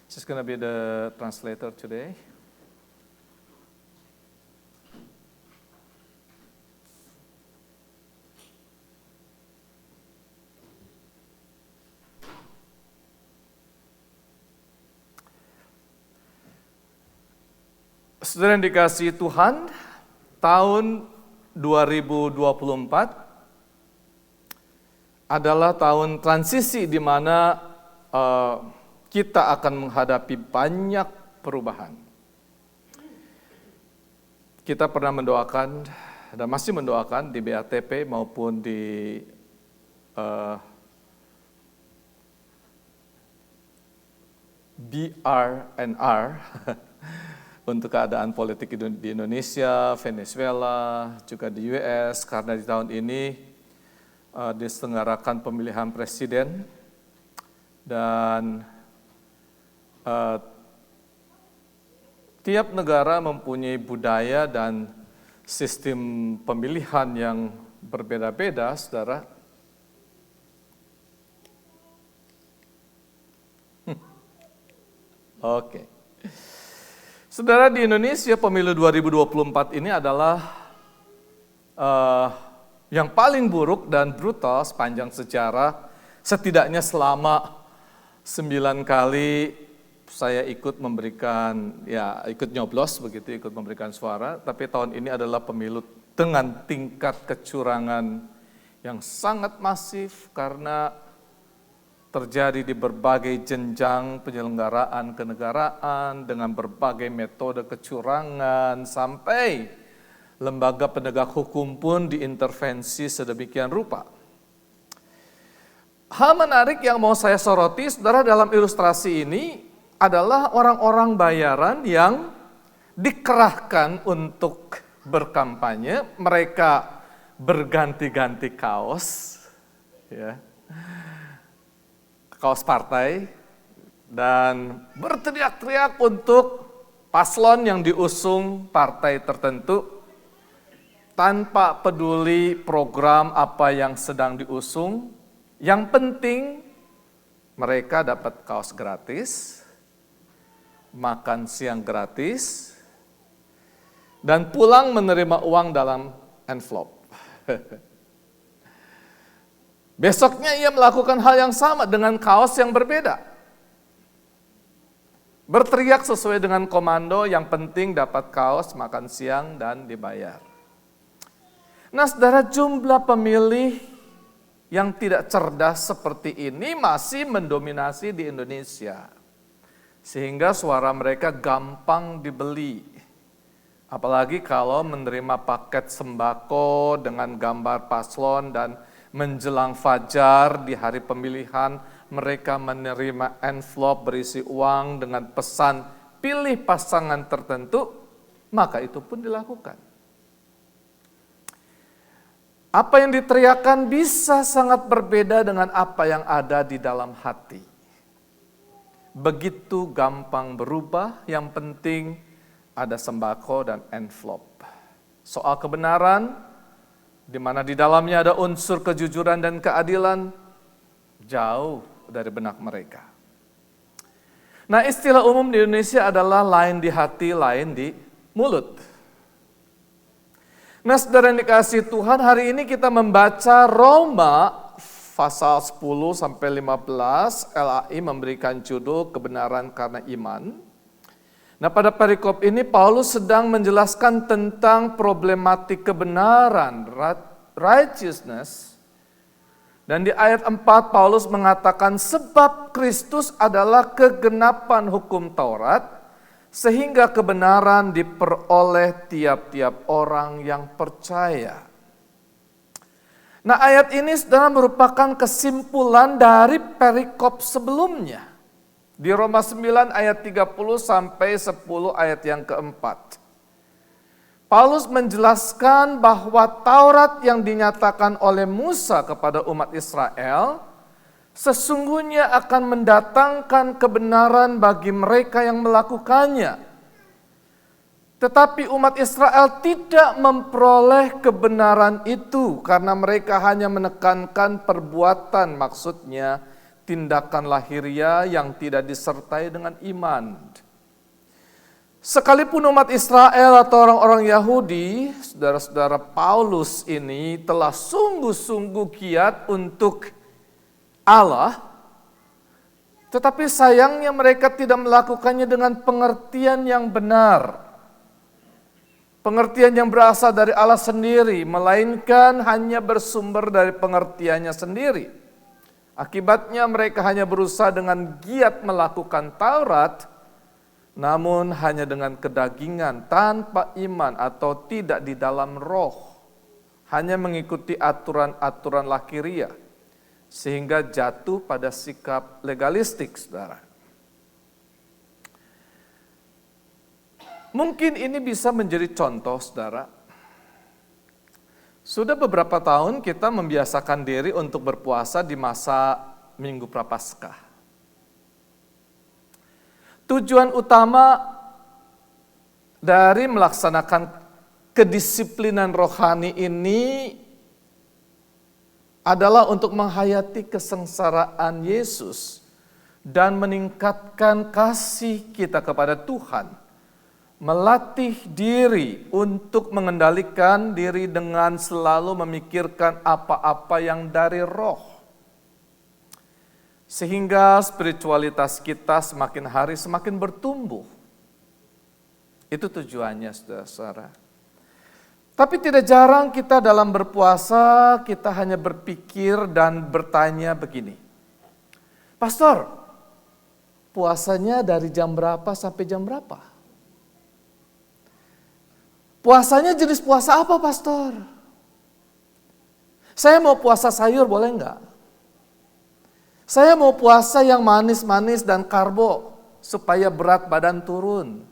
She's going to be the translator today. Saudara yang dikasihi Tuhan, tahun 2024 adalah tahun transisi di mana kita akan menghadapi banyak perubahan. Kita pernah mendoakan dan masih mendoakan di BATP maupun di BRNR untuk keadaan politik di Indonesia, Venezuela, juga di US, karena di tahun ini diselenggarakan pemilihan presiden dan tiap negara mempunyai budaya dan sistem pemilihan yang berbeda-beda, saudara. Oke. Saudara, di Indonesia pemilu 2024 ini adalah yang paling buruk dan brutal sepanjang sejarah, setidaknya selama 9 kali saya ikut memberikan, ikut nyoblos begitu, ikut memberikan suara, tapi tahun ini adalah pemilu dengan tingkat kecurangan yang sangat masif karena terjadi di berbagai jenjang penyelenggaraan kenegaraan dengan berbagai metode kecurangan sampai lembaga penegak hukum pun diintervensi sedemikian rupa. Hal menarik yang mau saya soroti, saudara, dalam ilustrasi ini adalah orang-orang bayaran yang dikerahkan untuk berkampanye. Mereka berganti-ganti kaos, kaos partai, dan berteriak-teriak untuk paslon yang diusung partai tertentu tanpa peduli program apa yang sedang diusung. Yang penting mereka dapat kaos gratis, makan siang gratis, dan pulang menerima uang dalam envelope. Besoknya ia melakukan hal yang sama dengan kaos yang berbeda. Berteriak sesuai dengan komando, yang penting dapat kaos, makan siang, dan dibayar. Nah, saudara, jumlah pemilih yang tidak cerdas seperti ini masih mendominasi di Indonesia. Sehingga suara mereka gampang dibeli. Apalagi kalau menerima paket sembako dengan gambar paslon dan menjelang fajar di hari pemilihan, mereka menerima envelope berisi uang dengan pesan pilih pasangan tertentu, maka itu pun dilakukan. Apa yang diteriakkan bisa sangat berbeda dengan apa yang ada di dalam hati. Begitu gampang berubah, yang penting ada sembako dan envelope. Soal kebenaran, di mana di dalamnya ada unsur kejujuran dan keadilan, jauh dari benak mereka. Nah, istilah umum di Indonesia adalah lain di hati, lain di mulut. Nah, saudara yang dikasihi Tuhan, hari ini kita membaca Roma pasal 10-15, LAI memberikan judul kebenaran karena iman. Nah, pada perikop ini Paulus sedang menjelaskan tentang problematik kebenaran, righteousness. Dan di ayat 4 Paulus mengatakan sebab Kristus adalah kegenapan hukum Taurat, sehingga kebenaran diperoleh tiap-tiap orang yang percaya. Nah, ayat ini saudara merupakan kesimpulan dari perikop sebelumnya. Di Roma 9 ayat 30 sampai 10 ayat yang keempat. Paulus menjelaskan bahwa Taurat yang dinyatakan oleh Musa kepada umat Israel sesungguhnya akan mendatangkan kebenaran bagi mereka yang melakukannya. Tetapi umat Israel tidak memperoleh kebenaran itu karena mereka hanya menekankan perbuatan, maksudnya tindakan lahiriah yang tidak disertai dengan iman. Sekalipun umat Israel atau orang-orang Yahudi, saudara-saudara, Paulus ini telah sungguh-sungguh giat untuk Allah, tetapi sayangnya mereka tidak melakukannya dengan pengertian yang benar. Pengertian yang berasal dari Allah sendiri, melainkan hanya bersumber dari pengertiannya sendiri. Akibatnya mereka hanya berusaha dengan giat melakukan Taurat, namun hanya dengan kedagingan, tanpa iman atau tidak di dalam roh. Hanya mengikuti aturan-aturan lahiriah, sehingga jatuh pada sikap legalistik, saudara. Mungkin ini bisa menjadi contoh, saudara. Sudah beberapa tahun kita membiasakan diri untuk berpuasa di masa Minggu Prapaskah. Tujuan utama dari melaksanakan kedisiplinan rohani ini adalah untuk menghayati kesengsaraan Yesus dan meningkatkan kasih kita kepada Tuhan. Melatih diri untuk mengendalikan diri dengan selalu memikirkan apa-apa yang dari roh. Sehingga spiritualitas kita semakin hari semakin bertumbuh. Itu tujuannya, saudara-saudara. Tapi tidak jarang kita dalam berpuasa, kita hanya berpikir dan bertanya begini. Pastor, puasanya dari jam berapa sampai jam berapa? Puasanya jenis puasa apa, Pastor? Saya mau puasa sayur, boleh enggak? Saya mau puasa yang manis-manis dan karbo, supaya berat badan turun.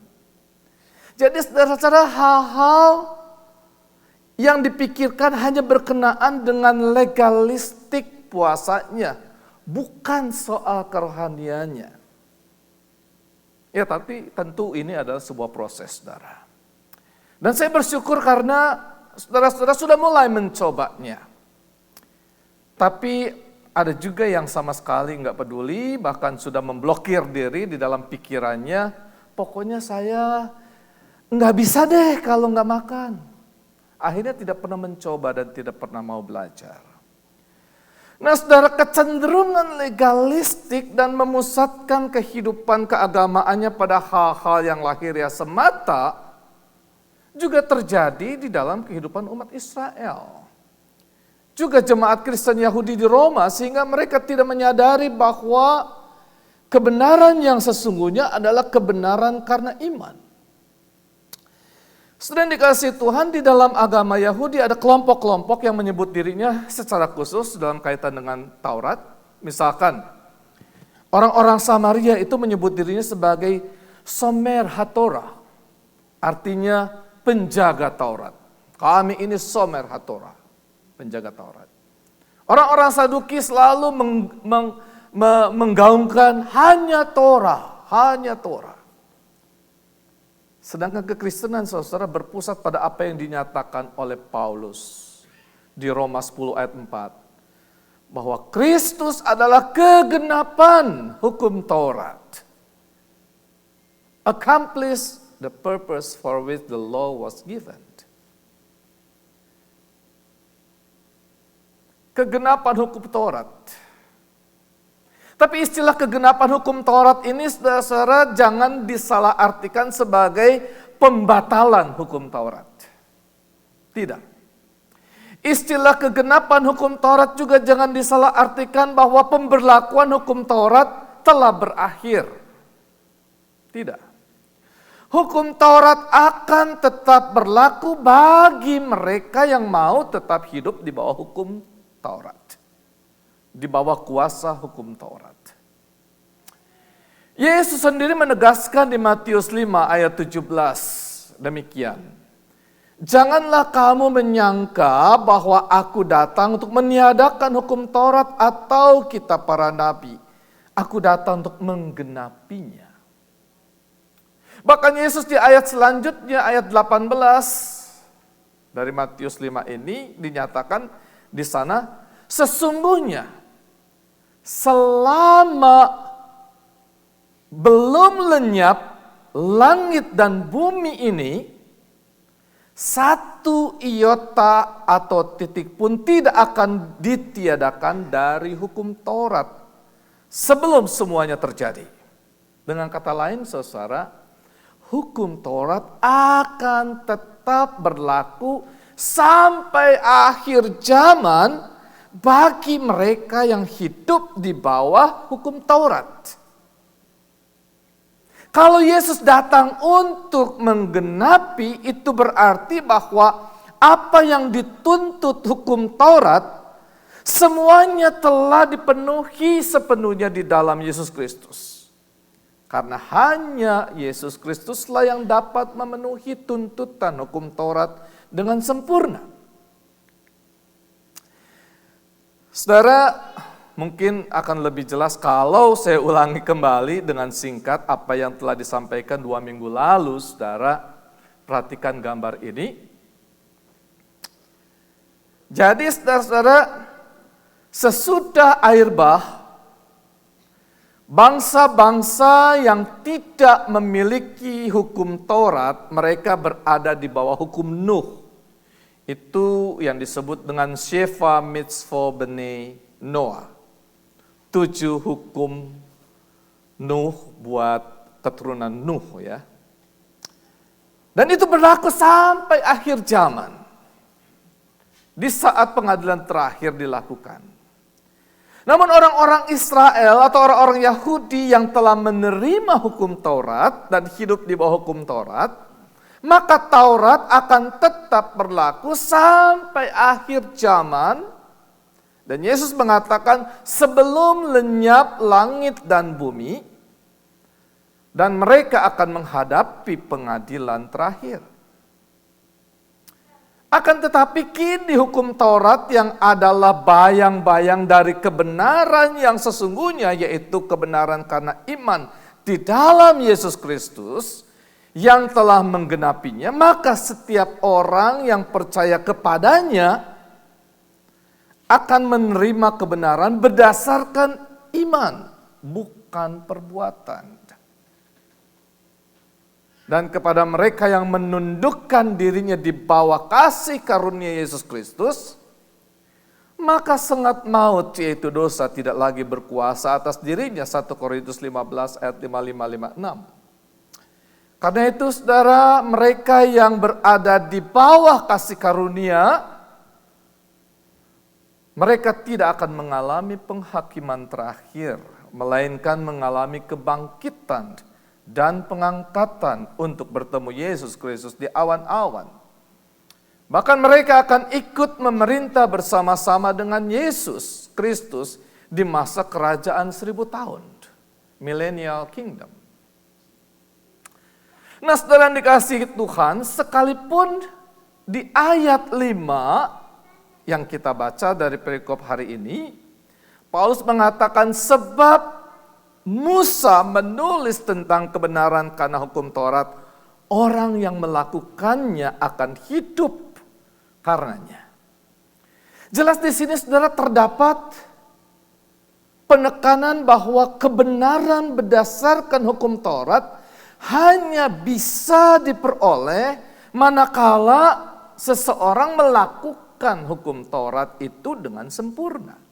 Jadi saudara-saudara, hal-hal yang dipikirkan hanya berkenaan dengan legalistik puasanya, bukan soal kerohaniannya. Ya, tapi tentu ini adalah sebuah proses, saudara. Dan saya bersyukur karena saudara-saudara sudah mulai mencobanya. Tapi ada juga yang sama sekali nggak peduli, bahkan sudah memblokir diri di dalam pikirannya. Pokoknya saya nggak bisa deh kalau nggak makan. Akhirnya tidak pernah mencoba dan tidak pernah mau belajar. Nah, saudara, kecenderungan legalistik dan memusatkan kehidupan keagamaannya pada hal-hal yang lahiriah semata juga terjadi di dalam kehidupan umat Israel. Juga jemaat Kristen Yahudi di Roma, sehingga mereka tidak menyadari bahwa kebenaran yang sesungguhnya adalah kebenaran karena iman. Sedang dikasihi Tuhan, di dalam agama Yahudi ada kelompok-kelompok yang menyebut dirinya secara khusus dalam kaitan dengan Taurat. Misalkan, orang-orang Samaria itu menyebut dirinya sebagai Somer HaTorah. Artinya penjaga Taurat. Kami ini Somer HaTorah, penjaga Taurat. Orang-orang Saduki selalu menggaungkan hanya Torah, hanya Torah. Sedangkan kekristenan, saudara, berpusat pada apa yang dinyatakan oleh Paulus di Roma 10 ayat 4. Bahwa Kristus adalah kegenapan hukum Taurat. Accomplish the purpose for which the law was given. Kegenapan hukum Taurat. Tapi istilah kegenapan hukum Taurat ini, saudara, jangan disalahartikan sebagai pembatalan hukum Taurat. Tidak. Istilah kegenapan hukum Taurat juga jangan disalahartikan bahwa pemberlakuan hukum Taurat telah berakhir. Tidak. Hukum Taurat akan tetap berlaku bagi mereka yang mau tetap hidup di bawah hukum Taurat. Di bawah kuasa hukum Taurat. Yesus sendiri menegaskan di Matius 5 ayat 17 demikian. Janganlah kamu menyangka bahwa aku datang untuk meniadakan hukum Taurat atau kitab para nabi. Aku datang untuk menggenapinya. Bahkan Yesus di ayat selanjutnya, ayat 18 dari Matius 5 ini dinyatakan di sana, sesungguhnya selama belum lenyap langit dan bumi ini, satu iota atau titik pun tidak akan ditiadakan dari hukum Taurat sebelum semuanya terjadi. Dengan kata lain, saudara, hukum Taurat akan tetap berlaku sampai akhir zaman bagi mereka yang hidup di bawah hukum Taurat. Kalau Yesus datang untuk menggenapi, itu berarti bahwa apa yang dituntut hukum Taurat, semuanya telah dipenuhi sepenuhnya di dalam Yesus Kristus. Karena hanya Yesus Kristuslah yang dapat memenuhi tuntutan hukum Taurat dengan sempurna. Saudara, mungkin akan lebih jelas kalau saya ulangi kembali dengan singkat apa yang telah disampaikan 2 minggu lalu. Saudara, perhatikan gambar ini. Jadi saudara-saudara, sesudah air bah, bangsa-bangsa yang tidak memiliki hukum Taurat, mereka berada di bawah hukum Nuh. Itu yang disebut dengan Sheva Mitzvah Bnei Noah. 7 hukum Nuh buat keturunan Nuh ya. Dan itu berlaku sampai akhir zaman. Di saat pengadilan terakhir dilakukan. Namun orang-orang Israel atau orang-orang Yahudi yang telah menerima hukum Taurat dan hidup di bawah hukum Taurat, maka Taurat akan tetap berlaku sampai akhir zaman. Dan Yesus mengatakan sebelum lenyap langit dan bumi, dan mereka akan menghadapi pengadilan terakhir. Akan tetapi kini hukum Taurat yang adalah bayang-bayang dari kebenaran yang sesungguhnya, yaitu kebenaran karena iman di dalam Yesus Kristus yang telah menggenapinya, maka setiap orang yang percaya kepadanya akan menerima kebenaran berdasarkan iman, bukan perbuatan. Dan kepada mereka yang menundukkan dirinya di bawah kasih karunia Yesus Kristus, maka sengat maut yaitu dosa tidak lagi berkuasa atas dirinya. 1 Korintus 15 ayat 55-56. Karena itu saudara, mereka yang berada di bawah kasih karunia, mereka tidak akan mengalami penghakiman terakhir, melainkan mengalami kebangkitan dan pengangkatan untuk bertemu Yesus Kristus di awan-awan. Bahkan mereka akan ikut memerintah bersama-sama dengan Yesus Kristus di masa kerajaan 1000 tahun, Millennial Kingdom. Nah, saudara yang dikasihi Tuhan, sekalipun di ayat 5 yang kita baca dari perikop hari ini, Paulus mengatakan sebab Musa menulis tentang kebenaran karena hukum Taurat, orang yang melakukannya akan hidup karenanya. Jelas di sini saudara terdapat penekanan bahwa kebenaran berdasarkan hukum Taurat hanya bisa diperoleh manakala seseorang melakukan hukum Taurat itu dengan sempurna.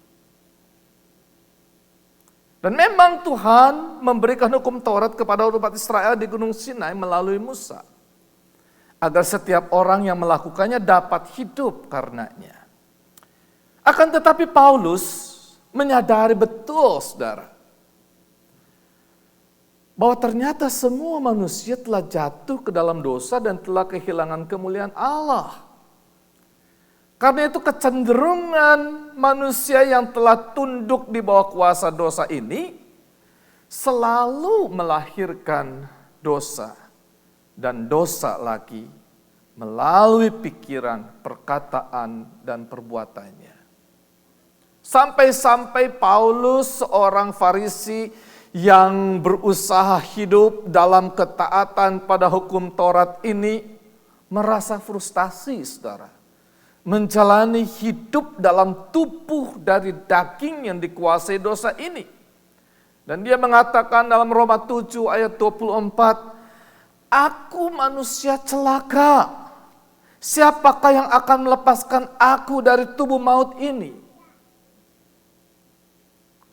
Dan memang Tuhan memberikan hukum Taurat kepada umat Israel di Gunung Sinai melalui Musa, agar setiap orang yang melakukannya dapat hidup karenanya. Akan tetapi Paulus menyadari betul, saudara, bahwa ternyata semua manusia telah jatuh ke dalam dosa dan telah kehilangan kemuliaan Allah. Karena itu kecenderungan manusia yang telah tunduk di bawah kuasa dosa ini selalu melahirkan dosa dan dosa lagi melalui pikiran, perkataan, dan perbuatannya. Sampai-sampai Paulus, seorang Farisi yang berusaha hidup dalam ketaatan pada hukum Taurat ini, merasa frustasi, saudara, menjalani hidup dalam tubuh dari daging yang dikuasai dosa ini. Dan dia mengatakan dalam Roma 7 ayat 24, "Aku manusia celaka. Siapakah yang akan melepaskan aku dari tubuh maut ini?"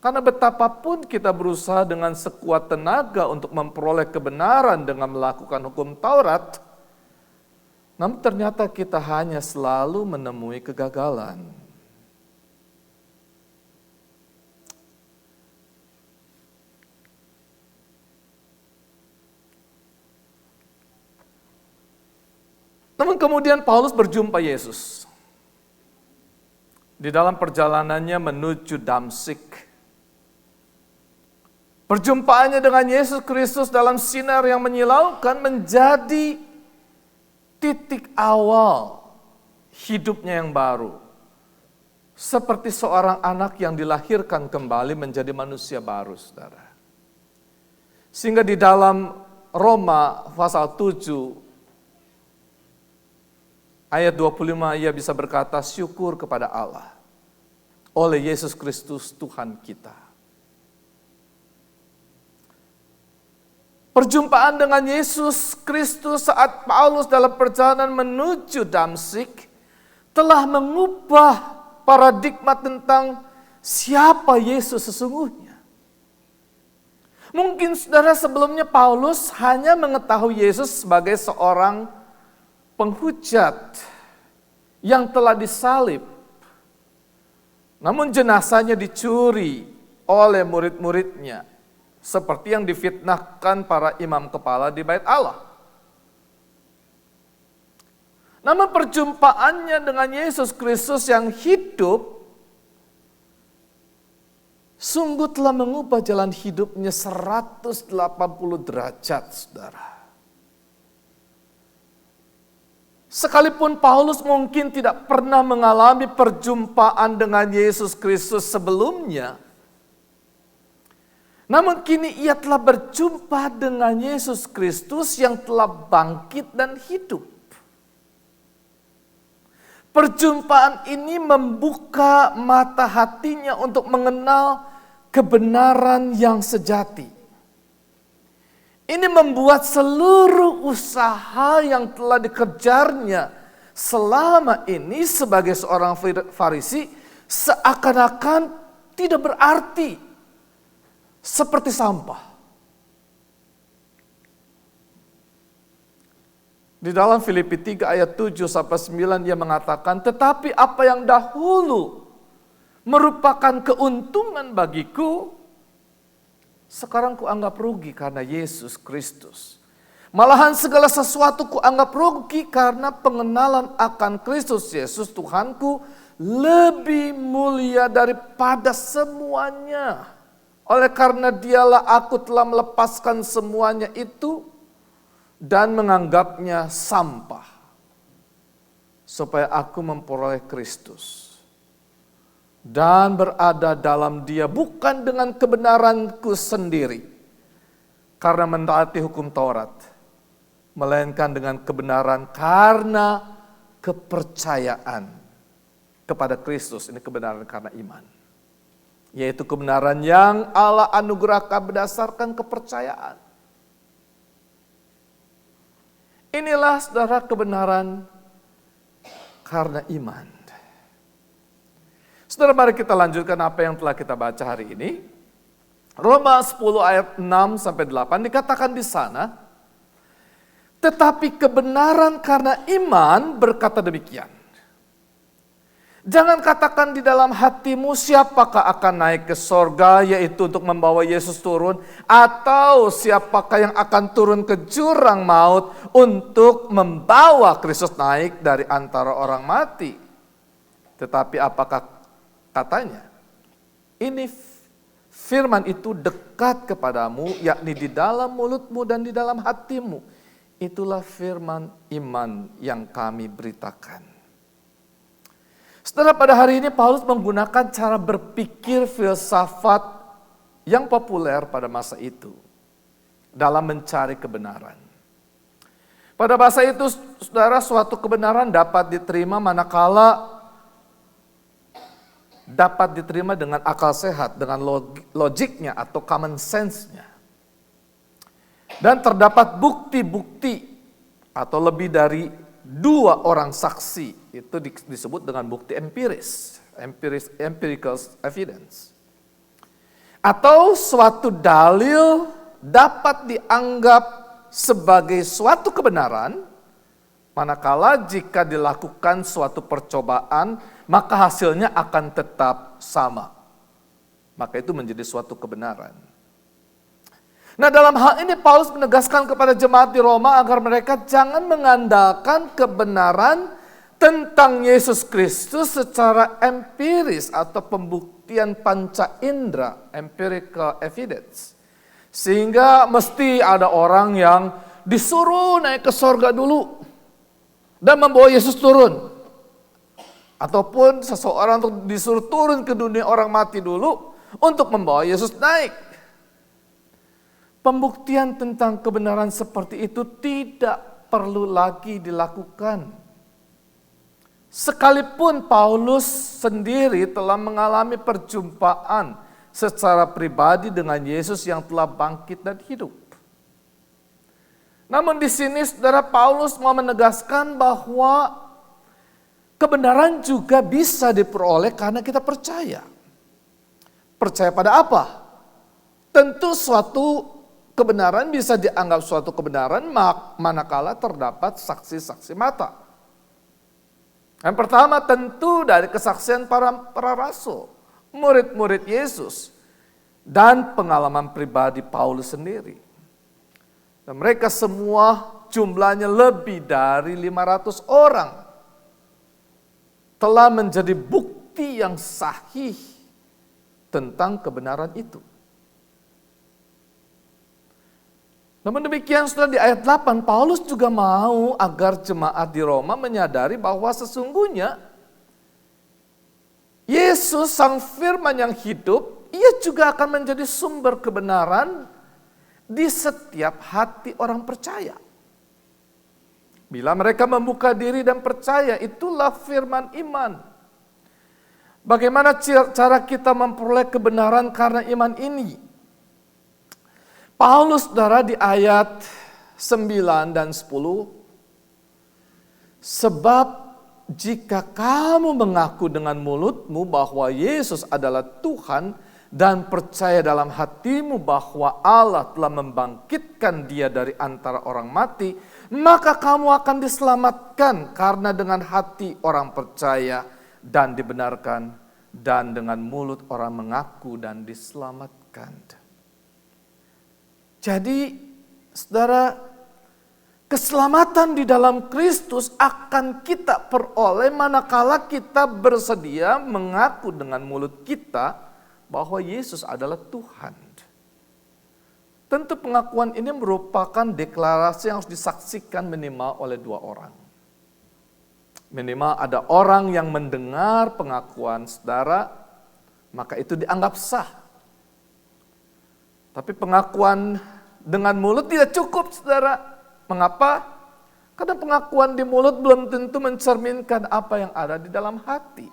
Karena betapapun kita berusaha dengan sekuat tenaga untuk memperoleh kebenaran dengan melakukan hukum Taurat, namun ternyata kita hanya selalu menemui kegagalan. Namun kemudian Paulus berjumpa Yesus. Di dalam perjalanannya menuju Damsyik. Perjumpaannya dengan Yesus Kristus dalam sinar yang menyilaukan menjadi titik awal hidupnya yang baru. Seperti seorang anak yang dilahirkan kembali menjadi manusia baru, saudara. Sehingga di dalam Roma pasal 7 ayat 25 ia bisa berkata, "Syukur kepada Allah oleh Yesus Kristus Tuhan kita." Perjumpaan dengan Yesus Kristus saat Paulus dalam perjalanan menuju Damsyik telah mengubah paradigma tentang siapa Yesus sesungguhnya. Mungkin saudara sebelumnya Paulus hanya mengetahui Yesus sebagai seorang penghujat yang telah disalib, namun jenazahnya dicuri oleh murid-muridnya, seperti yang difitnahkan para imam kepala di Bait Allah. Namun perjumpaannya dengan Yesus Kristus yang hidup sungguh telah mengubah jalan hidupnya 180 derajat, saudara. Sekalipun Paulus mungkin tidak pernah mengalami perjumpaan dengan Yesus Kristus sebelumnya, namun kini ia telah berjumpa dengan Yesus Kristus yang telah bangkit dan hidup. Perjumpaan ini membuka mata hatinya untuk mengenal kebenaran yang sejati. Ini membuat seluruh usaha yang telah dikejarnya selama ini sebagai seorang Farisi seakan-akan tidak berarti, seperti sampah. Di dalam Filipi 3 ayat 7-9 dia mengatakan, "Tetapi apa yang dahulu merupakan keuntungan bagiku, sekarang kuanggap rugi karena Yesus Kristus. Malahan segala sesuatu kuanggap rugi karena pengenalan akan Kristus Yesus Tuhanku lebih mulia daripada semuanya. Oleh karena dialah aku telah melepaskan semuanya itu dan menganggapnya sampah, supaya aku memperoleh Kristus dan berada dalam Dia bukan dengan kebenaranku sendiri karena mentaati hukum Taurat, melainkan dengan kebenaran karena kepercayaan kepada Kristus." Ini kebenaran karena iman, yaitu kebenaran yang Allah anugerahkan berdasarkan kepercayaan. Inilah saudara kebenaran karena iman. Saudara, mari kita lanjutkan apa yang telah kita baca hari ini. Roma 10 ayat 6-8 dikatakan di sana, "Tetapi kebenaran karena iman berkata demikian. Jangan katakan di dalam hatimu siapakah akan naik ke sorga, yaitu untuk membawa Yesus turun, atau siapakah yang akan turun ke jurang maut untuk membawa Kristus naik dari antara orang mati. Tetapi apakah katanya, ini firman itu dekat kepadamu, yakni di dalam mulutmu dan di dalam hatimu. Itulah firman iman yang kami beritakan." Saudara, pada hari ini Paulus menggunakan cara berpikir filsafat yang populer pada masa itu dalam mencari kebenaran. Pada masa itu, saudara, suatu kebenaran dapat diterima manakala dapat diterima dengan akal sehat, dengan logiknya atau common sense-nya. Dan terdapat bukti-bukti atau lebih dari 2 orang saksi, itu disebut dengan bukti empiris, empirical evidence. Atau suatu dalil dapat dianggap sebagai suatu kebenaran, manakala jika dilakukan suatu percobaan, maka hasilnya akan tetap sama. Maka itu menjadi suatu kebenaran. Nah, dalam hal ini Paulus menegaskan kepada jemaat di Roma agar mereka jangan mengandalkan kebenaran tentang Yesus Kristus secara empiris atau pembuktian panca indera, empirical evidence. Sehingga mesti ada orang yang disuruh naik ke sorga dulu dan membawa Yesus turun. Ataupun seseorang disuruh turun ke dunia orang mati dulu untuk membawa Yesus naik. Pembuktian tentang kebenaran seperti itu tidak perlu lagi dilakukan. Sekalipun Paulus sendiri telah mengalami perjumpaan secara pribadi dengan Yesus yang telah bangkit dan hidup. Namun di sini saudara, Paulus mau menegaskan bahwa kebenaran juga bisa diperoleh karena kita percaya. Percaya pada apa? Tentu suatu kebenaran bisa dianggap suatu kebenaran manakala terdapat saksi-saksi mata. Yang pertama tentu dari kesaksian para rasul, murid-murid Yesus, dan pengalaman pribadi Paulus sendiri. Dan mereka semua jumlahnya lebih dari 500 orang telah menjadi bukti yang sahih tentang kebenaran itu. Namun demikian, setelah di ayat 8, Paulus juga mau agar jemaat di Roma menyadari bahwa sesungguhnya Yesus sang firman yang hidup, ia juga akan menjadi sumber kebenaran di setiap hati orang percaya. Bila mereka membuka diri dan percaya, itulah firman iman. Bagaimana cara kita memperoleh kebenaran karena iman ini? Paulus, saudara, di ayat 9 dan 10, sebab jika kamu mengaku dengan mulutmu bahwa Yesus adalah Tuhan dan percaya dalam hatimu bahwa Allah telah membangkitkan Dia dari antara orang mati, maka kamu akan diselamatkan karena dengan hati orang percaya dan dibenarkan dan dengan mulut orang mengaku dan diselamatkan. Jadi, saudara, keselamatan di dalam Kristus akan kita peroleh manakala kita bersedia mengaku dengan mulut kita bahwa Yesus adalah Tuhan. Tentu pengakuan ini merupakan deklarasi yang harus disaksikan minimal oleh 2 orang. Minimal ada orang yang mendengar pengakuan saudara, maka itu dianggap sah. Tapi pengakuan dengan mulut tidak cukup, saudara. Mengapa? Karena pengakuan di mulut belum tentu mencerminkan apa yang ada di dalam hati.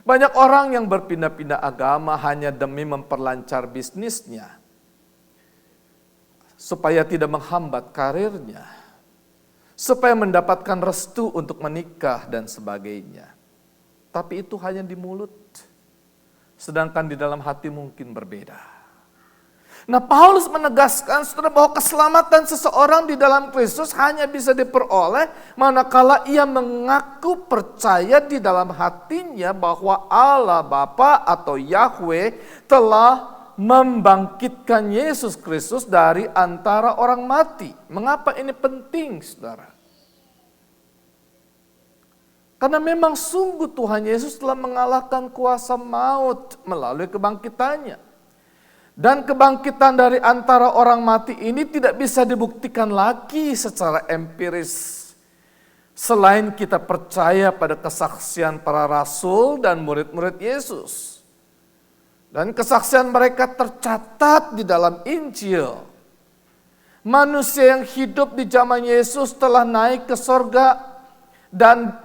Banyak orang yang berpindah-pindah agama hanya demi memperlancar bisnisnya, supaya tidak menghambat karirnya, supaya mendapatkan restu untuk menikah dan sebagainya. Tapi itu hanya di mulut, sedangkan di dalam hati mungkin berbeda. Nah, Paulus menegaskan saudara bahwa keselamatan seseorang di dalam Kristus hanya bisa diperoleh manakala ia mengaku percaya di dalam hatinya bahwa Allah Bapa atau Yahweh telah membangkitkan Yesus Kristus dari antara orang mati. Mengapa ini penting, saudara? Karena memang sungguh Tuhan Yesus telah mengalahkan kuasa maut melalui kebangkitannya. Dan kebangkitan dari antara orang mati ini tidak bisa dibuktikan lagi secara empiris. Selain kita percaya pada kesaksian para rasul dan murid-murid Yesus. Dan kesaksian mereka tercatat di dalam Injil. manusia yang hidup di zaman Yesus telah naik ke sorga dan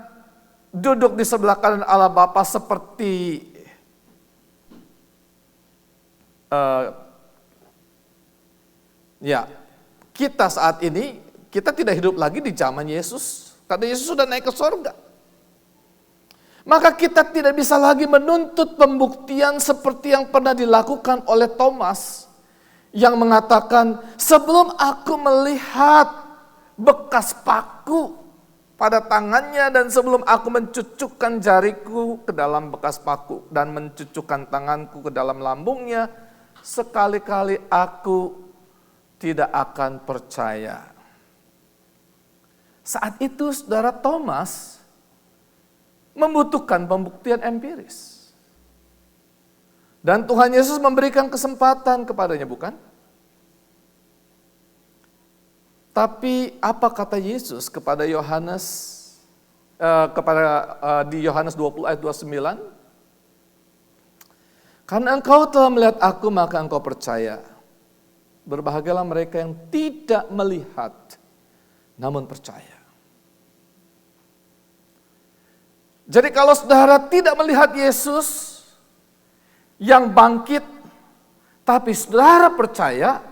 duduk di sebelah kanan Allah Bapa seperti kita saat ini, kita tidak hidup lagi di zaman Yesus, karena Yesus sudah naik ke sorga. Maka kita tidak bisa lagi menuntut pembuktian seperti yang pernah dilakukan oleh Thomas, yang mengatakan, sebelum aku melihat bekas paku pada tangannya dan sebelum aku mencucukkan jariku ke dalam bekas paku dan mencucukkan tanganku ke dalam lambungnya, sekali-kali aku tidak akan percaya. Saat itu saudara, Thomas membutuhkan pembuktian empiris. Dan Tuhan Yesus memberikan kesempatan kepadanya, bukan? Tapi apa kata Yesus kepada Yohanes, di Yohanes 20 ayat 29? Karena engkau telah melihat aku, maka engkau percaya. Berbahagialah mereka yang tidak melihat, namun percaya. Jadi kalau saudara tidak melihat Yesus yang bangkit, tapi saudara percaya,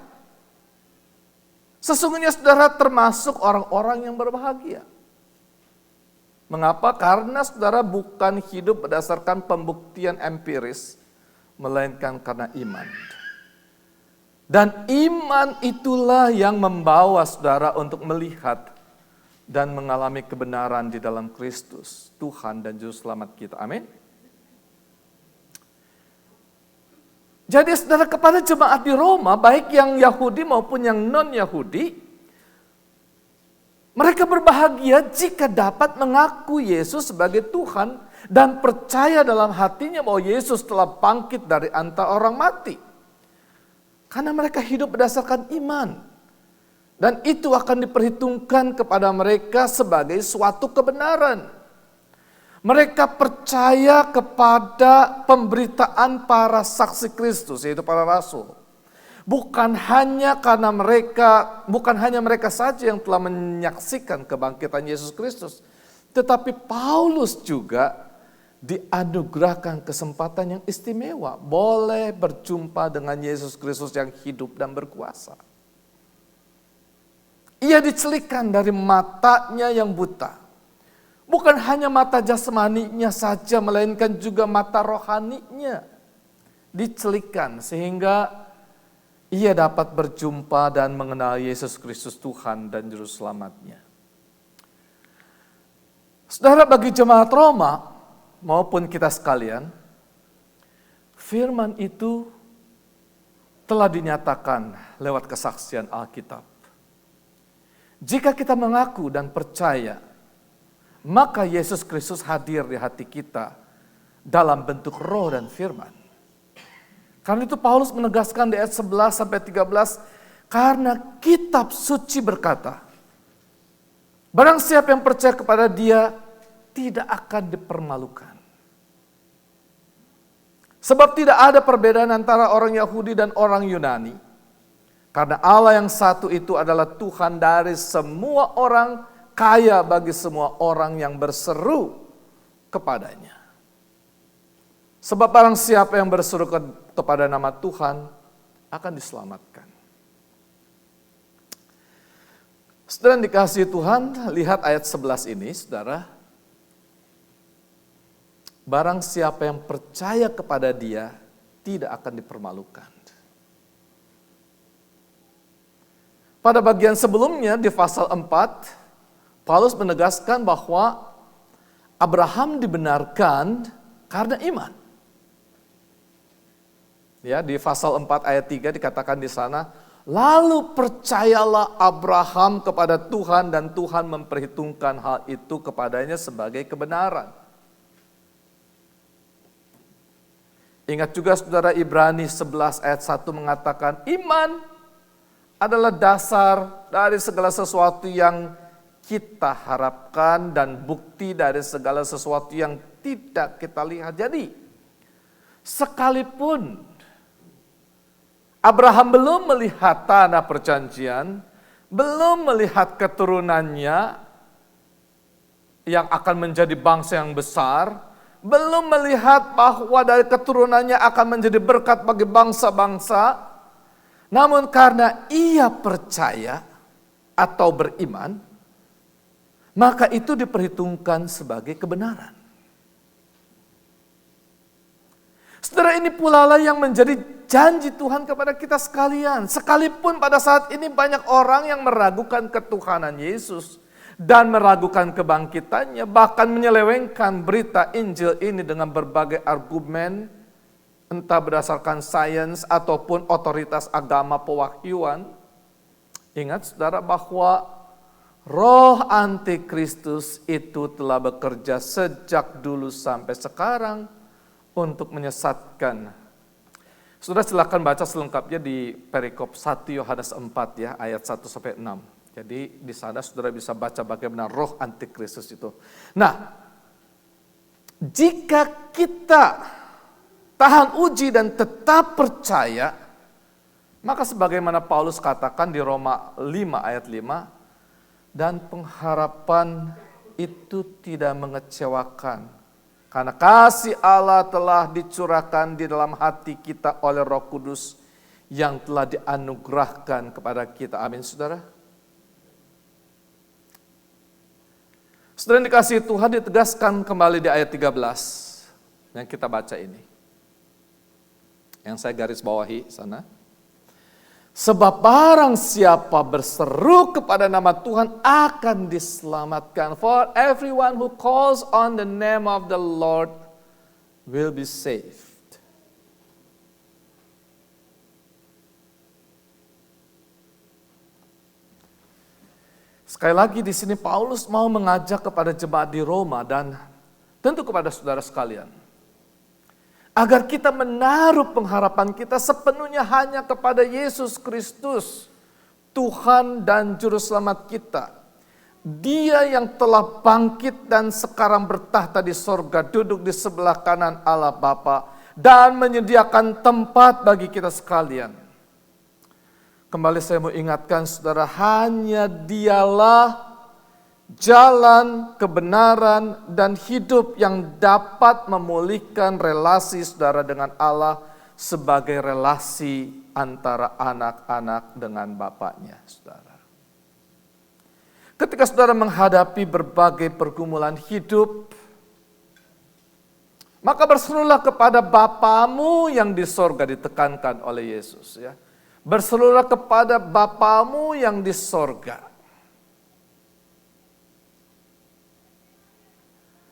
sesungguhnya saudara termasuk orang-orang yang berbahagia. Mengapa? Karena saudara bukan hidup berdasarkan pembuktian empiris, melainkan karena iman. Dan iman itulah yang membawa saudara untuk melihat dan mengalami kebenaran di dalam Kristus, Tuhan dan Juru Selamat kita. Amin. Jadi saudara, kepada jemaat di Roma, baik yang Yahudi maupun yang non-Yahudi, mereka berbahagia jika dapat mengaku Yesus sebagai Tuhan dan percaya dalam hatinya bahwa Yesus telah bangkit dari antara orang mati. Karena mereka hidup berdasarkan iman. Dan itu akan diperhitungkan kepada mereka sebagai suatu kebenaran. Mereka percaya kepada pemberitaan para saksi Kristus, yaitu para rasul. Bukan hanya mereka saja yang telah menyaksikan kebangkitan Yesus Kristus, tetapi Paulus juga dianugerahkan kesempatan yang istimewa, boleh berjumpa dengan Yesus Kristus yang hidup dan berkuasa. Ia dicelikkan dari matanya yang buta. Bukan hanya mata jasmaninya saja, melainkan juga mata rohaninya. Dicelikkan sehingga ia dapat berjumpa dan mengenal Yesus Kristus Tuhan dan Juru Selamatnya. Saudara, bagi jemaat Roma maupun kita sekalian, firman itu telah dinyatakan lewat kesaksian Alkitab. Jika kita mengaku dan percaya, maka Yesus Kristus hadir di hati kita dalam bentuk roh dan firman. Karena itu Paulus menegaskan di ayat 11 sampai 13, karena kitab suci berkata, barang siapa yang percaya kepada Dia tidak akan dipermalukan. Sebab tidak ada perbedaan antara orang Yahudi dan orang Yunani. Karena Allah yang satu itu adalah Tuhan dari semua orang, kaya bagi semua orang yang berseru kepadanya. Sebab barang siapa yang berseru kepada nama Tuhan akan diselamatkan. Saudara yang dikasihi Tuhan, lihat ayat 11 ini, saudara. Barang siapa yang percaya kepada Dia tidak akan dipermalukan. Pada bagian sebelumnya di pasal 4, Paulus menegaskan bahwa Abraham dibenarkan karena iman. Ya, di pasal 4 ayat 3 dikatakan di sana, lalu percayalah Abraham kepada Tuhan dan Tuhan memperhitungkan hal itu kepadanya sebagai kebenaran. Ingat juga saudara, Ibrani 11 ayat 1 mengatakan iman adalah dasar dari segala sesuatu yang kita harapkan dan bukti dari segala sesuatu yang tidak kita lihat. Jadi, sekalipun Abraham belum melihat tanah perjanjian, belum melihat keturunannya yang akan menjadi bangsa yang besar, belum melihat bahwa dari keturunannya akan menjadi berkat bagi bangsa-bangsa, namun karena ia percaya atau beriman, maka itu diperhitungkan sebagai kebenaran. Saudara, ini pula lah yang menjadi janji Tuhan kepada kita sekalian. Sekalipun pada saat ini banyak orang yang meragukan ketuhanan Yesus dan meragukan kebangkitannya, bahkan menyelewengkan berita Injil ini dengan berbagai argumen, entah berdasarkan sains ataupun otoritas agama pewahyuan. Ingat saudara bahwa roh antikristus itu telah bekerja sejak dulu sampai sekarang untuk menyesatkan. Saudara silakan baca selengkapnya di perikop 1 Yohanes 4 ya, ayat 1 sampai 6. Jadi di sana saudara bisa baca bagaimana roh antikristus itu. Nah, jika kita tahan uji dan tetap percaya, maka sebagaimana Paulus katakan di Roma 5 ayat 5, dan pengharapan itu tidak mengecewakan. Karena kasih Allah telah dicurahkan di dalam hati kita oleh Roh Kudus yang telah dianugerahkan kepada kita. Amin, saudara. Saudara yang dikasihi Tuhan, ditegaskan kembali di ayat 13 yang kita baca ini. Yang saya garis bawahi sana. Sebab barang siapa berseru kepada nama Tuhan akan diselamatkan. For everyone who calls on the name of the Lord will be saved. Sekali lagi di sini Paulus mau mengajak kepada jemaat di Roma dan tentu kepada saudara sekalian, agar kita menaruh pengharapan kita sepenuhnya hanya kepada Yesus Kristus, Tuhan dan Juru Selamat kita. Dia yang telah bangkit dan sekarang bertahta di sorga, duduk di sebelah kanan Allah Bapa, dan menyediakan tempat bagi kita sekalian. Kembali saya mau ingatkan saudara, hanya Dialah jalan, kebenaran, dan hidup yang dapat memulihkan relasi saudara dengan Allah sebagai relasi antara anak-anak dengan bapaknya, saudara. Ketika saudara menghadapi berbagai pergumulan hidup, maka berserulah kepada Bapamu yang di sorga, ditekankan oleh Yesus. Ya. Berserulah kepada Bapamu yang di sorga.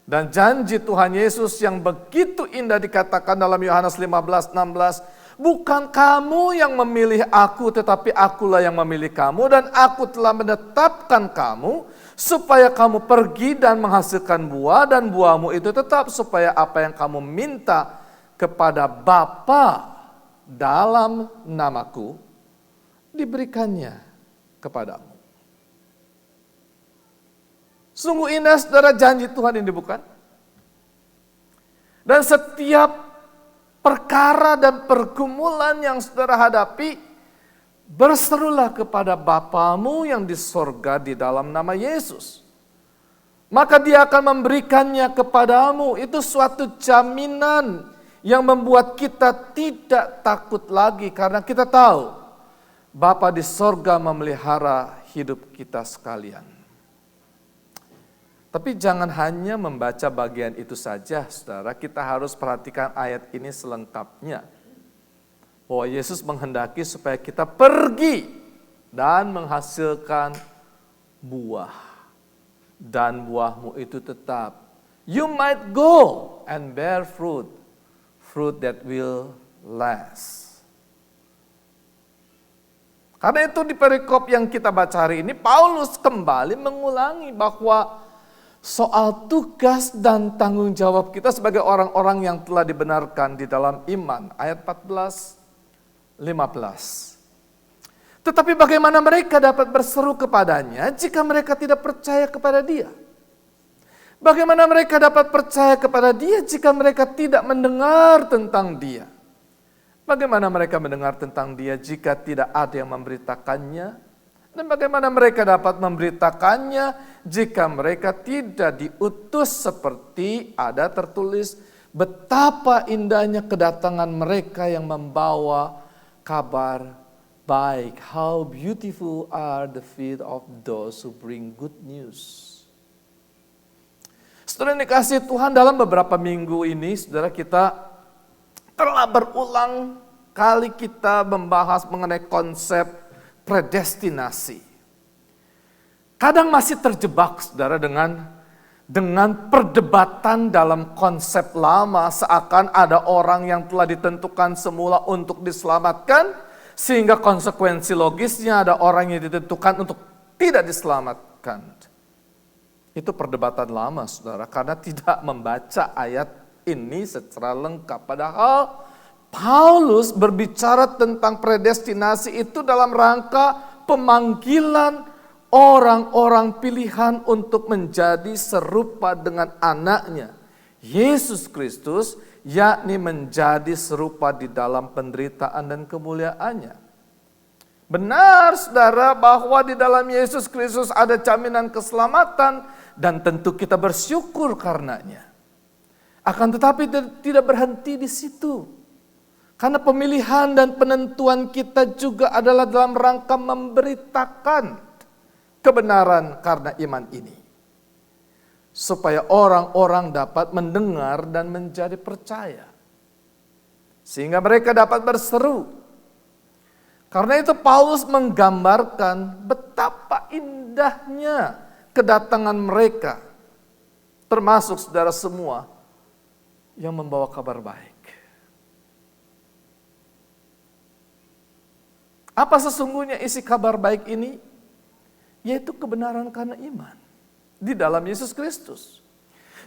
Dan janji Tuhan Yesus yang begitu indah dikatakan dalam Yohanes 15:16, bukan kamu yang memilih aku, tetapi akulah yang memilih kamu, dan aku telah menetapkan kamu supaya kamu pergi dan menghasilkan buah, dan buahmu itu tetap, supaya apa yang kamu minta kepada Bapa dalam namaku diberikannya kepadamu. Sungguh indah saudara janji Tuhan ini, bukan? Dan setiap perkara dan pergumulan yang saudara hadapi, berserulah kepada Bapamu yang di sorga di dalam nama Yesus. Maka Dia akan memberikannya kepadamu. Itu suatu jaminan yang membuat kita tidak takut lagi, karena kita tahu Bapa di sorga memelihara hidup kita sekalian. Tapi jangan hanya membaca bagian itu saja, saudara. Kita harus perhatikan ayat ini selengkapnya. Bahwa Yesus menghendaki supaya kita pergi dan menghasilkan buah. Dan buahmu itu tetap. You might go and bear fruit. Fruit that will last. Karena itu di perikop yang kita baca hari ini, Paulus kembali mengulangi bahwa soal tugas dan tanggung jawab kita sebagai orang-orang yang telah dibenarkan di dalam iman. Ayat 14, 15. Tetapi bagaimana mereka dapat berseru kepadanya jika mereka tidak percaya kepada Dia? Bagaimana mereka dapat percaya kepada Dia jika mereka tidak mendengar tentang Dia? Bagaimana mereka mendengar tentang Dia jika tidak ada yang memberitakannya? Dan bagaimana mereka dapat memberitakannya jika mereka tidak diutus, seperti ada tertulis, betapa indahnya kedatangan mereka yang membawa kabar baik. How beautiful are the feet of those who bring good news. Saudara yang dikasihi Tuhan, dalam beberapa minggu ini, saudara, kita telah berulang kali kita membahas mengenai konsep predestinasi. Kadang masih terjebak, saudara, dengan perdebatan dalam konsep lama, seakan ada orang yang telah ditentukan semula untuk diselamatkan, sehingga konsekuensi logisnya ada orang yang ditentukan untuk tidak diselamatkan. Itu perdebatan lama, saudara, karena tidak membaca ayat ini secara lengkap. Padahal Paulus berbicara tentang predestinasi itu dalam rangka pemanggilan orang-orang pilihan untuk menjadi serupa dengan anaknya, Yesus Kristus, yakni menjadi serupa di dalam penderitaan dan kemuliaannya. Benar, saudara, bahwa di dalam Yesus Kristus ada jaminan keselamatan dan tentu kita bersyukur karenanya. Akan tetapi tidak berhenti di situ. Karena pemilihan dan penentuan kita juga adalah dalam rangka memberitakan kebenaran karena iman ini. Supaya orang-orang dapat mendengar dan menjadi percaya. Sehingga mereka dapat berseru. Karena itu Paulus menggambarkan betapa indahnya kedatangan mereka. Termasuk saudara semua yang membawa kabar baik. Apa sesungguhnya isi kabar baik ini? Yaitu kebenaran karena iman di dalam Yesus Kristus.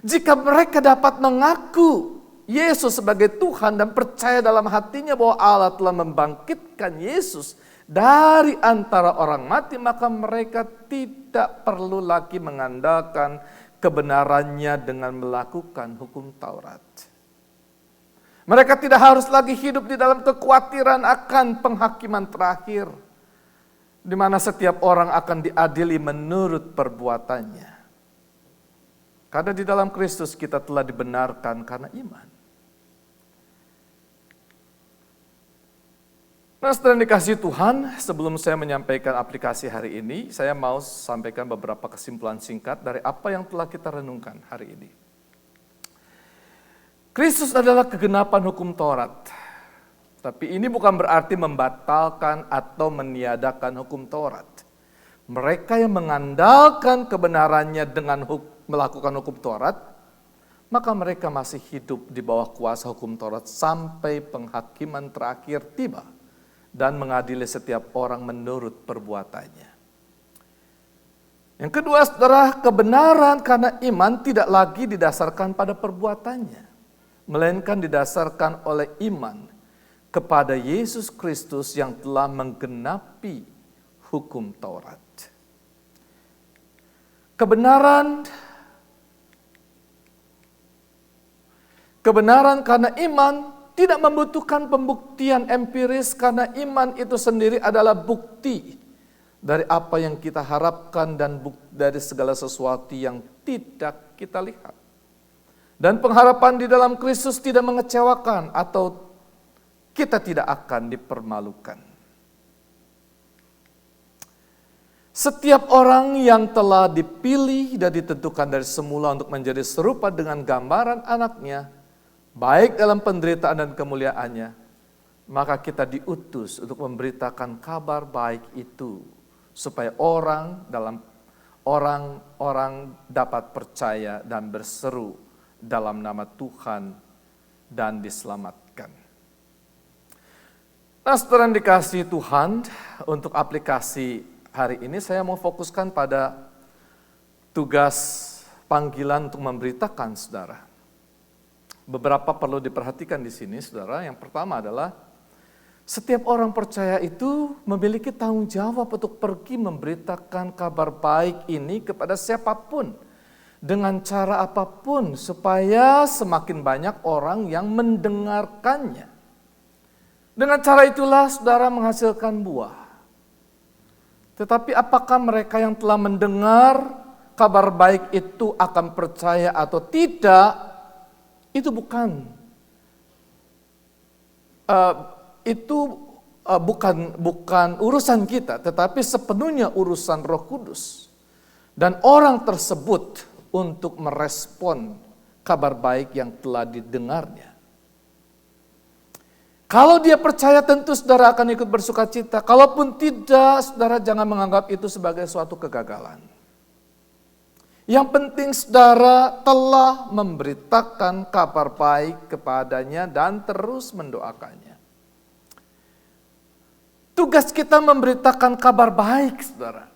Jika mereka dapat mengaku Yesus sebagai Tuhan dan percaya dalam hatinya bahwa Allah telah membangkitkan Yesus dari antara orang mati, maka mereka tidak perlu lagi mengandalkan kebenarannya dengan melakukan hukum Taurat. Mereka tidak harus lagi hidup di dalam kekhawatiran akan penghakiman terakhir, di mana setiap orang akan diadili menurut perbuatannya. Karena di dalam Kristus kita telah dibenarkan karena iman. Nah, setelah dikasihi Tuhan, sebelum saya menyampaikan aplikasi hari ini, saya mau sampaikan beberapa kesimpulan singkat dari apa yang telah kita renungkan hari ini. Kristus adalah kegenapan hukum Taurat. Tapi ini bukan berarti membatalkan atau meniadakan hukum Taurat. Mereka yang mengandalkan kebenarannya dengan melakukan hukum Taurat, maka mereka masih hidup di bawah kuasa hukum Taurat sampai penghakiman terakhir tiba dan mengadili setiap orang menurut perbuatannya. Yang kedua, saudara, kebenaran karena iman tidak lagi didasarkan pada perbuatannya, melainkan didasarkan oleh iman kepada Yesus Kristus yang telah menggenapi hukum Taurat. Kebenaran karena iman tidak membutuhkan pembuktian empiris, karena iman itu sendiri adalah bukti dari apa yang kita harapkan dan dari segala sesuatu yang tidak kita lihat. Dan pengharapan di dalam Kristus tidak mengecewakan atau kita tidak akan dipermalukan. Setiap orang yang telah dipilih dan ditentukan dari semula untuk menjadi serupa dengan gambaran anaknya, baik dalam penderitaan dan kemuliaannya, maka kita diutus untuk memberitakan kabar baik itu, supaya orang dapat percaya dan berseru dalam nama Tuhan dan diselamatkan. Nah, saudara yang dikasihi Tuhan, untuk aplikasi hari ini saya mau fokuskan pada tugas panggilan untuk memberitakan, saudara. Beberapa perlu diperhatikan di sini, saudara. Yang pertama adalah setiap orang percaya itu memiliki tanggung jawab untuk pergi memberitakan kabar baik ini kepada siapapun, dengan cara apapun, supaya semakin banyak orang yang mendengarkannya. Dengan cara itulah saudara menghasilkan buah. Tetapi apakah mereka yang telah mendengar kabar baik itu akan percaya atau tidak? Itu bukan bukan urusan kita, tetapi sepenuhnya urusan Roh Kudus. Dan orang tersebut untuk merespon kabar baik yang telah didengarnya. Kalau dia percaya, tentu saudara akan ikut bersuka cita. Kalaupun tidak, saudara jangan menganggap itu sebagai suatu kegagalan. Yang penting saudara telah memberitakan kabar baik kepadanya dan terus mendoakannya. Tugas kita memberitakan kabar baik, saudara.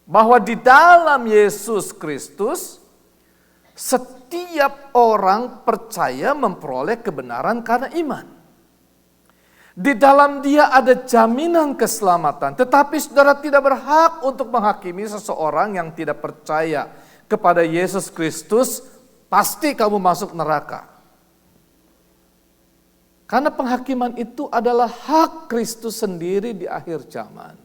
Bahwa di dalam Yesus Kristus, setiap orang percaya memperoleh kebenaran karena iman. Di dalam dia ada jaminan keselamatan. Tetapi saudara tidak berhak untuk menghakimi seseorang yang tidak percaya kepada Yesus Kristus. Pasti kamu masuk neraka. Karena penghakiman itu adalah hak Kristus sendiri di akhir zaman.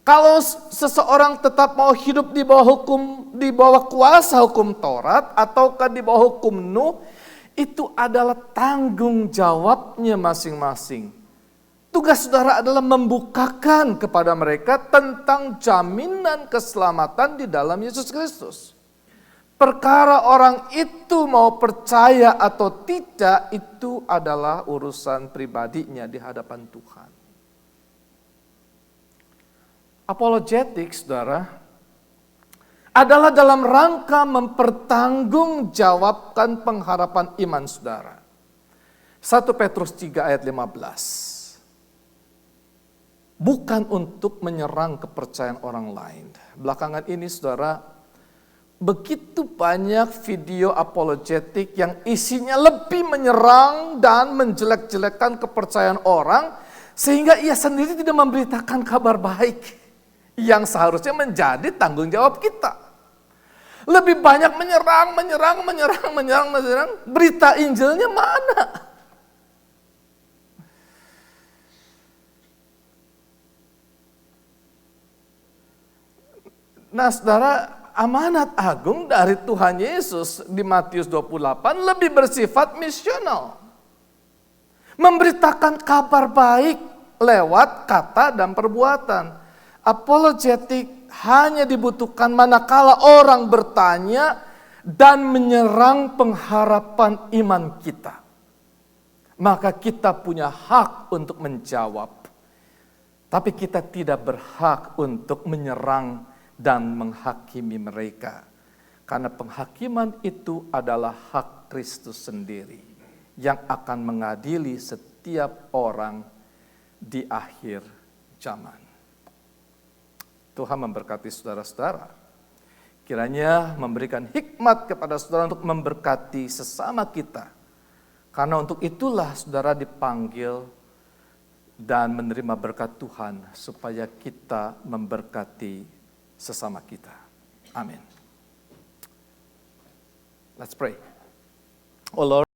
Kalau seseorang tetap mau hidup di bawah hukum, di bawah kuasa hukum Taurat, ataukah di bawah hukum Nuh, itu adalah tanggung jawabnya masing-masing. Tugas saudara adalah membukakan kepada mereka tentang jaminan keselamatan di dalam Yesus Kristus. Perkara orang itu mau percaya atau tidak, itu adalah urusan pribadinya di hadapan Tuhan. Apologetik, saudara, adalah dalam rangka mempertanggungjawabkan pengharapan iman saudara. 1 Petrus 3 ayat 15. Bukan untuk menyerang kepercayaan orang lain. Belakangan ini saudara, begitu banyak video apologetik yang isinya lebih menyerang dan menjelek-jelekkan kepercayaan orang, sehingga ia sendiri tidak memberitakan kabar baik yang seharusnya menjadi tanggung jawab kita. Lebih banyak menyerang. Berita Injilnya mana? Nah saudara, amanat agung dari Tuhan Yesus di Matius 28 lebih bersifat misional. Memberitakan kabar baik lewat kata dan perbuatan. Apologetik hanya dibutuhkan manakala orang bertanya dan menyerang pengharapan iman kita. Maka kita punya hak untuk menjawab. Tapi kita tidak berhak untuk menyerang dan menghakimi mereka. Karena penghakiman itu adalah hak Kristus sendiri yang akan mengadili setiap orang di akhir zaman. Tuhan memberkati saudara-saudara. Kiranya memberikan hikmat kepada saudara untuk memberkati sesama kita. Karena untuk itulah saudara dipanggil dan menerima berkat Tuhan supaya kita memberkati sesama kita. Amin. Let's pray. Oh Lord.